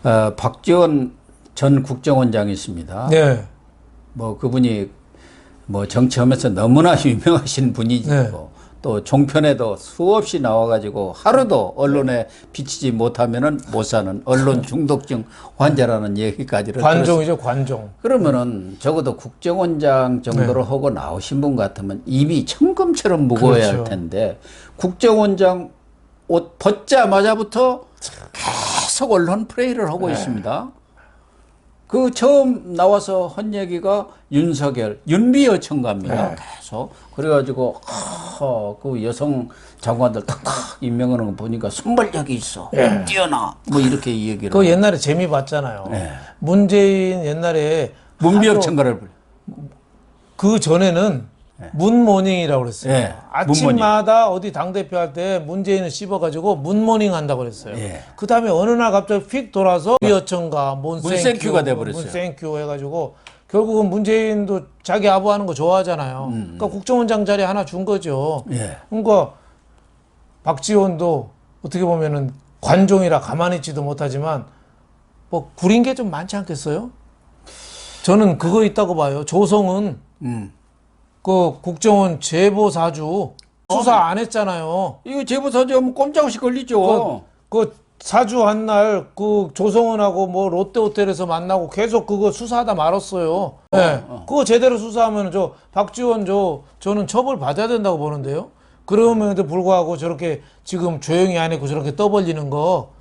박지원 전 국정원장이 있습니다. 네. 뭐 그분이 뭐 정치하면서 너무나 유명하신 분이고 네. 또 종편에도 수없이 나와가지고 하루도 언론에 비치지 못하면은 못 사는 언론 중독증 환자라는 얘기까지를 관종이죠, 관종. 그러면은 적어도 국정원장 정도로 하고 나오신 분 같으면 입이 청금처럼 무거워야 할 그렇죠. 텐데 국정원장 옷 벗자마자부터 계속 언론 플레이를 하고 있습니다. 그 처음 나와서 한 얘기가 윤석열, 윤비어천가입니다. 계속. 그래가지고, 그 여성 장관들 탁탁 임명하는 거 보니까 순발력이 있어. 뛰어나. 뭐 이렇게 얘기를. 그 옛날에 재미 봤잖아요. 문재인 옛날에 문비어천가를. 그 전에는 문모닝이라고 그랬어요. 네, 아침마다 어디 당대표 할 때 문재인을 씹어가지고 문모닝 한다고 그랬어요. 네. 그 다음에 어느 날 갑자기 휙 돌아서 비어천가, 문센큐가 돼버렸어요. 문센큐 해가지고 결국은 문재인도 자기 아부하는 거 좋아하잖아요. 그러니까 국정원장 자리 하나 준 거죠. 예. 그러니까 박지원도 어떻게 보면은 관종이라 가만히 있지도 못하지만 뭐 구린 게 좀 많지 않겠어요? 저는 그거 있다고 봐요. 조성은 그 국정원 제보사주 수사 안 했잖아요. 이거 제보사주하면 꼼짝없이 걸리죠. 그 사주 한 날 그 조성은하고 뭐 롯데호텔에서 만나고 계속 그거 수사하다 말았어요. 네. 그거 제대로 수사하면 저 박지원 저는 처벌 받아야 된다고 보는데요. 그럼에도 불구하고 저렇게 지금 조용히 안 했고 저렇게 떠벌리는 거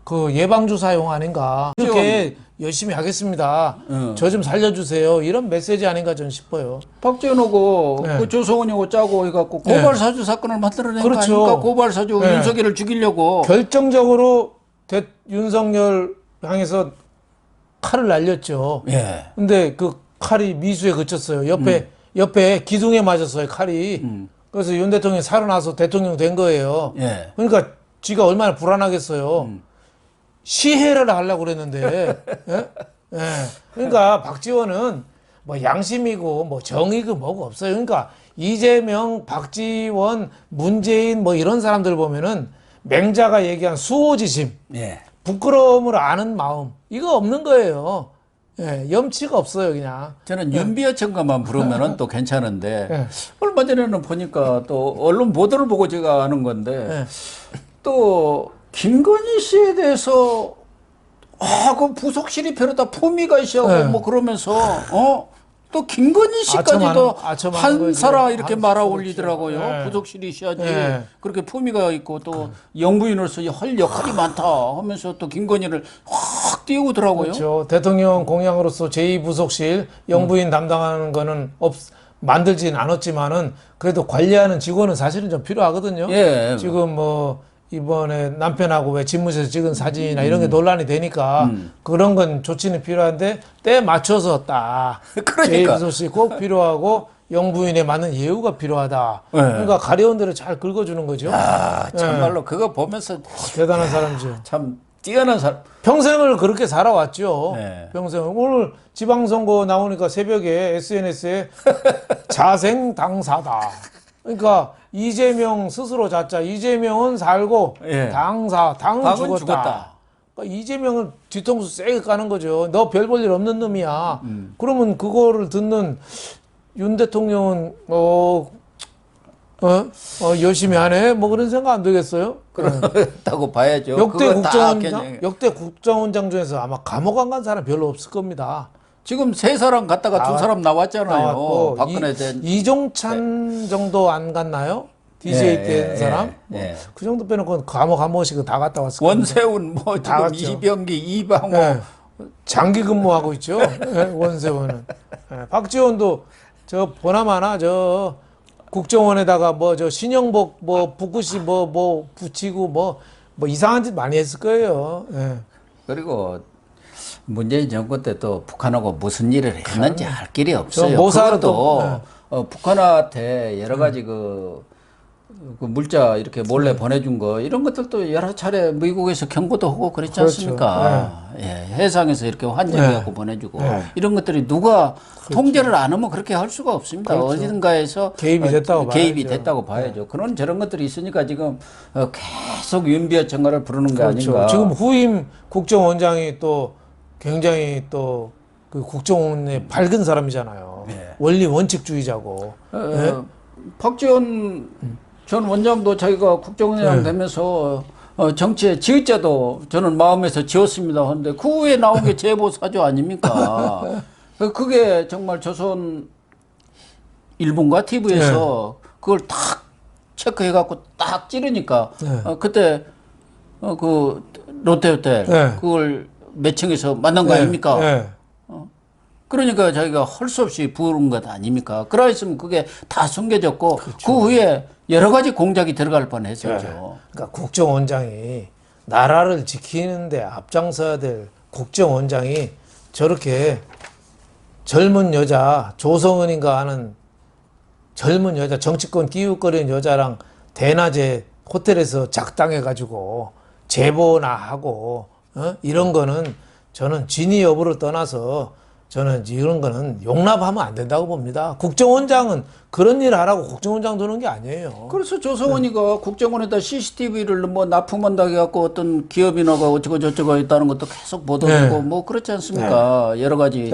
그 예방주사용 아닌가. 이렇게 열심히 하겠습니다. 저 좀 살려주세요. 이런 메시지 아닌가 저는 싶어요. 박지원하고 그 조성원하고 짜고 해갖고 고발사주 사건을 만들어낸 거 아닙니까? 고발사주 윤석열을 죽이려고. 결정적으로 윤석열 향해서 칼을 날렸죠. 예. 근데 그 칼이 미수에 그쳤어요. 옆에 기둥에 맞았어요, 칼이. 그래서 윤 대통령이 살아나서 대통령 된 거예요. 예. 그러니까 지가 얼마나 불안하겠어요. 시해를 하려고 그랬는데. 예? 예. 그러니까 박지원은 뭐 양심이고 뭐 정의고 뭐고 없어요. 그러니까 이재명, 박지원, 문재인 뭐 이런 사람들 보면은 맹자가 얘기한 수호지심, 예. 부끄러움을 아는 마음 이거 없는 거예요. 예, 염치가 없어요, 그냥. 저는 윤비어천가만 부르면은 또 괜찮은데 얼마 전에는 보니까 또 언론 보도를 보고 제가 아는 건데 또 김건희 씨에 대해서 그 부속실이 별로다 품위가 있어하고 뭐 그러면서 또 김건희 씨까지도 한사라 이렇게 말아 올리더라고요. 부속실이 있어야지 그렇게 품위가 있고 또 영부인으로서 할 역할이 많다 하면서 또 김건희를 확 띄우더라고요. 그렇죠. 대통령 공약으로서 제2부속실 영부인 담당하는 거는 만들진 않았지만은 그래도 관리하는 직원은 사실은 좀 필요하거든요. 예. 지금 뭐 이번에 남편하고 왜 집무실에서 찍은 사진이나 이런 게 논란이 되니까 그런 건 조치는 필요한데 때 맞춰서 딱 그러니까. 제2부속실 꼭 필요하고 영부인에 맞는 예우가 필요하다. 그러니까 가려운 대로 잘 긁어주는 거죠. 정말로 그거 보면서 대단한 사람이죠. 참 뛰어난 사람. 평생을 그렇게 살아왔죠. 네. 평생을. 오늘 지방선거 나오니까 새벽에 SNS에 자생 당사다. 그러니까 이재명 스스로 자자. 이재명은 살고 당은 죽었다. 그러니까 이재명을 뒤통수 세게 까는 거죠. 너 별 볼 일 없는 놈이야. 그러면 그거를 듣는 윤 대통령은 열심히 하네. 뭐 그런 생각 안 들겠어요? 그렇다고 봐야죠. 역대 국정원장 중에서 아마 감옥 안 간 사람 별로 없을 겁니다. 지금 세 사람 갔다가 두 사람 나왔잖아요. 나왔고, 박근혜 전 이종찬 정도 안 갔나요? DJ 때 사람? 그 정도 빼놓고 감옥 한 번씩은 다 갔다 왔을 겁니다. 원세훈 뭐 지금 이병기, 이방호 장기 근무하고 있죠. 원세훈은. 박지원도 저 보나마나 저 국정원에다가 뭐 저 신영복 뭐 북구시 뭐 붙이고 뭐 이상한 짓 많이 했을 거예요. 그리고 문재인 정권 때 또 북한하고 무슨 일을 했는지 할 길이 없어요. 모사도 북한한테 여러 가지 그 물자 이렇게 몰래 보내준 거 이런 것들도 여러 차례 미국에서 경고도 하고 그랬지 그렇죠. 않습니까? 예, 해상에서 이렇게 환전해갖고 보내주고 이런 것들이 누가 통제를 안 하면 그렇게 할 수가 없습니다. 어디든가에서 개입이 됐다고 개입이 봐야죠. 됐다고 봐야죠. 그런 저런 것들이 있으니까 지금 계속 윤비어 청가를 부르는 게 아닌가. 지금 후임 국정원장이 또 굉장히 또 그 국정원의 밝은 사람이잖아요. 원리 원칙주의자고. 박지원 전 원장도 자기가 국정원장 되면서 정치의 지읒자도 저는 마음에서 지었습니다 하는데 그 후에 나온 게 제보사주 아닙니까? 그게 정말 조선 일본과 TV에서 그걸 딱 체크해갖고 딱 찌르니까 그때 그 롯데호텔 그걸 매칭해서 만난 거 아닙니까? 그러니까 자기가 할 수 없이 부른 것 아닙니까? 그러했으면 그게 다 숨겨졌고 그 후에 여러 가지 공작이 들어갈 뻔했었죠. 그러니까 국정원장이 나라를 지키는데 앞장서야 될 국정원장이 저렇게 젊은 여자 조성은인가 하는 젊은 여자 정치권 끼웃거리는 여자랑 대낮에 호텔에서 작당해가지고 제보나 하고 이런 거는 저는 진위 여부를 떠나서 저는 이런 거는 용납하면 안 된다고 봅니다. 국정원장은 그런 일 하라고 국정원장 두는 게 아니에요. 그래서 조성원이가 국정원에다 CCTV를 뭐 납품한다고 해갖고 어떤 기업인화가 어쩌고 저쩌고 있다는 것도 계속 보도되고 뭐 그렇지 않습니까? 여러 가지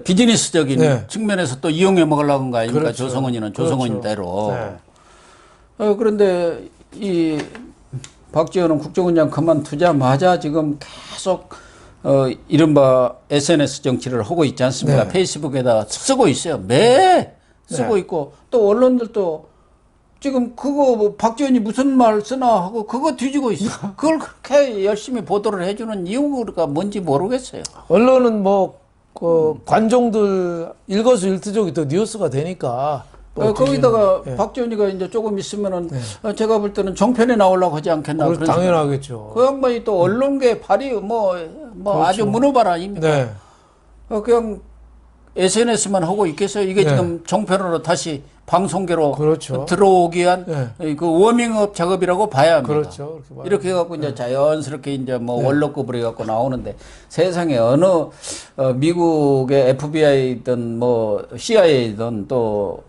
비즈니스적인 측면에서 또 이용해 먹으려고 한 거 아닙니까? 조성원이는 조성원대로. 그런데 이 박지원은 국정원장 그만두자마자 지금 계속 이른바 SNS 정치를 하고 있지 않습니까? 페이스북에다 쓰고 있어요. 매 쓰고 있고 또 언론들도 지금 그거 뭐 박지원이 무슨 말 쓰나 하고 그거 뒤지고 있어. 그걸 그렇게 열심히 보도를 해주는 이유가 뭔지 모르겠어요. 언론은 뭐 관종들 일거수일투족이 또 뉴스가 되니까 거기다가 박지원이가 이제 조금 있으면은 제가 볼 때는 종편에 나오려고 하지 않겠나. 그런 당연하겠죠. 그 양반이 또 언론계 발이 뭐 아주 문어발 아닙니까? 그냥 SNS만 하고 있겠어요. 이게 지금 종편으로 다시 방송계로 들어오기 위한 그 워밍업 작업이라고 봐야 합니다. 이렇게 해갖고 이제 자연스럽게 이제 뭐 원로급으로 해갖고 나오는데 세상에 어느 미국의 FBI든 뭐 CIA든 또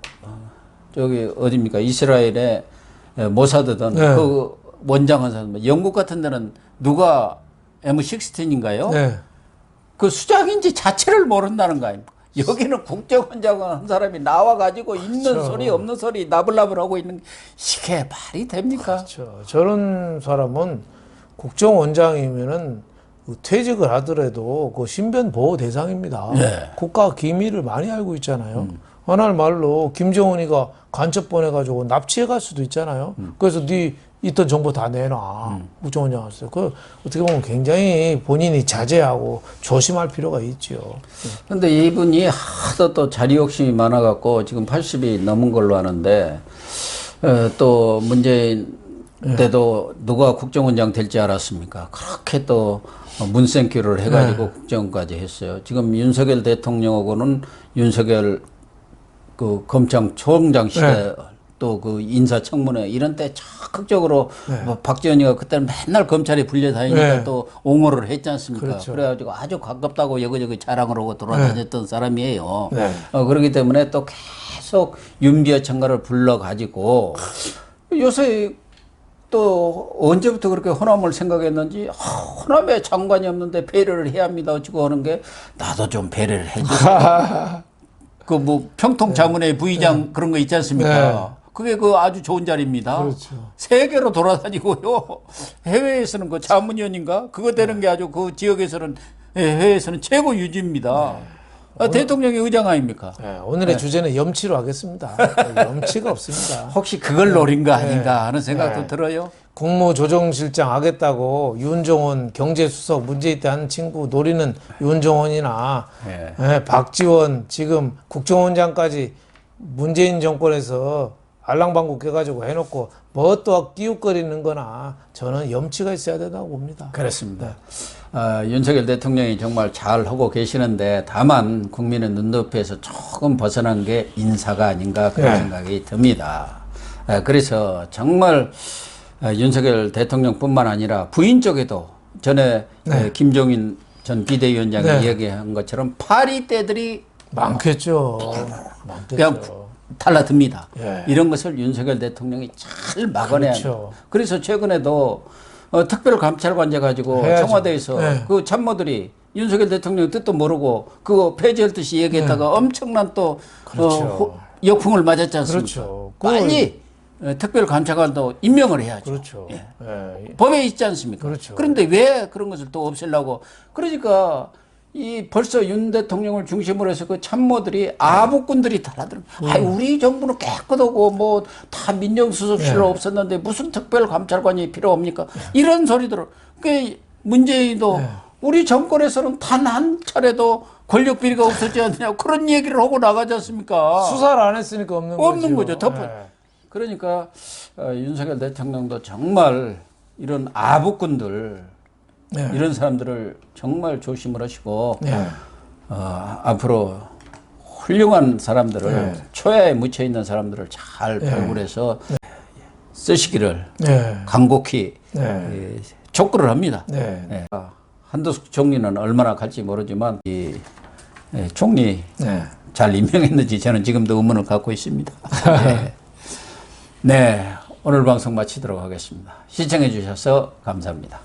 저기 어딥니까 이스라엘의 모사드든 그 원장한 사람 영국 같은 데는 누가 M16인가요? 그 수장인지 자체를 모른다는 거 아닙니까? 여기는 국정원장을 한 사람이 나와가지고 있는 소리 없는 소리 나불나불 하고 있는 이게 말이 됩니까? 그렇죠. 저런 사람은 국정원장이면은 퇴직을 하더라도 그 신변 보호 대상입니다. 국가 기밀을 많이 알고 있잖아요. 하나의 말로 김정은이가 간첩 보내가지고 납치해 갈 수도 있잖아요. 그래서 네 있던 정보 다 내놔. 국정원장 왔어요. 그 어떻게 보면 굉장히 본인이 자제하고 조심할 필요가 있죠. 근데 이분이 하도 또 자리 욕심이 많아갖고 지금 80이 넘은 걸로 아는데 또 문재인 때도 누가 국정원장 될지 알았습니까? 그렇게 또 문센큐를 해가지고 국정원까지 했어요. 지금 윤석열 대통령하고는 윤석열 그 검찰총장 시대 또 그 인사청문회 이런 때 적극적으로 뭐 박지원이가 그때는 맨날 검찰에 불려다니니까 또 옹호를 했지 않습니까? 그래가지고 아주 가깝다고 여기저기 자랑을 하고 돌아다녔던 사람이에요. 그렇기 때문에 또 계속 윤비어 청가를 불러가지고 요새 또 언제부터 그렇게 호남을 생각했는지 호남에 장관이 없는데 배려를 해야 합니다. 어찌고 하는 게 나도 좀 배려를 해주세요. 그 뭐 평통 자문회 부의장 그런 거 있지 않습니까? 그게 그 아주 좋은 자리입니다. 세계로 돌아다니고요. 해외에서는 그 자문위원인가? 그거 되는 게 아주 그 지역에서는 해외에서는 최고 유지입니다. 대통령의 의장 아닙니까? 오늘의 주제는 염치로 하겠습니다. 염치가 없습니다. 혹시 그걸 노린 거 아닌가 하는 생각도 들어요. 국무조정실장 하겠다고 윤종원 경제수석 문재인 때 하는 친구 노리는 윤종원이나 박지원 지금 국정원장까지 문재인 정권에서 알랑방구 껴가지고 해놓고 뭐 또 끼웃거리는 거나 저는 염치가 있어야 된다고 봅니다. 그렇습니다. 윤석열 대통령이 정말 잘 하고 계시는데 다만 국민의 눈높이에서 조금 벗어난 게 인사가 아닌가 그런 생각이 듭니다. 그래서 정말 윤석열 대통령뿐만 아니라 부인 쪽에도 전에 네. 김종인 전 비대위원장이 네. 얘기한 것처럼 파리떼들이 많겠죠. 그냥 많겠죠. 달라듭니다. 예. 이런 것을 윤석열 대통령이 잘 막아내야 그렇죠. 합니다. 그래서 최근에도 특별감찰관제 가지고 해야죠. 청와대에서 네. 그 참모들이 윤석열 대통령 뜻도 모르고 그거 폐지할 듯이 얘기했다가 엄청난 또 그렇죠. 역풍을 맞았지 않습니까? 그렇죠. 빨리 특별감찰관도 임명을 해야죠. 그렇죠. 예. 예. 법에 있지 않습니까? 그렇죠. 그런데 왜 그런 것을 또 없애려고? 그러니까 이 벌써 윤 대통령을 중심으로 해서 그 참모들이 아부꾼들이 달라들어. 우리 정부는 깨끗하고 뭐 다 민정수석실로 없었는데 무슨 특별감찰관이 필요합니까? 이런 소리들을. 그 문재인도 우리 정권에서는 단 한 차례도 권력 비리가 없었지 않느냐 그런 얘기를 하고 나가지 않습니까? 수사를 안 했으니까 없는 거죠. 덮어. 그러니까 윤석열 대통령도 정말 이런 아부꾼들 이런 사람들을 정말 조심을 하시고 앞으로 훌륭한 사람들을 초야에 묻혀 있는 사람들을 잘 발굴해서 쓰시기를 간곡히 촉구를 합니다. 한도숙 총리는 얼마나 갈지 모르지만 이 총리 잘 임명했는지 저는 지금도 의문을 갖고 있습니다. 네, 오늘 방송 마치도록 하겠습니다. 시청해 주셔서 감사합니다.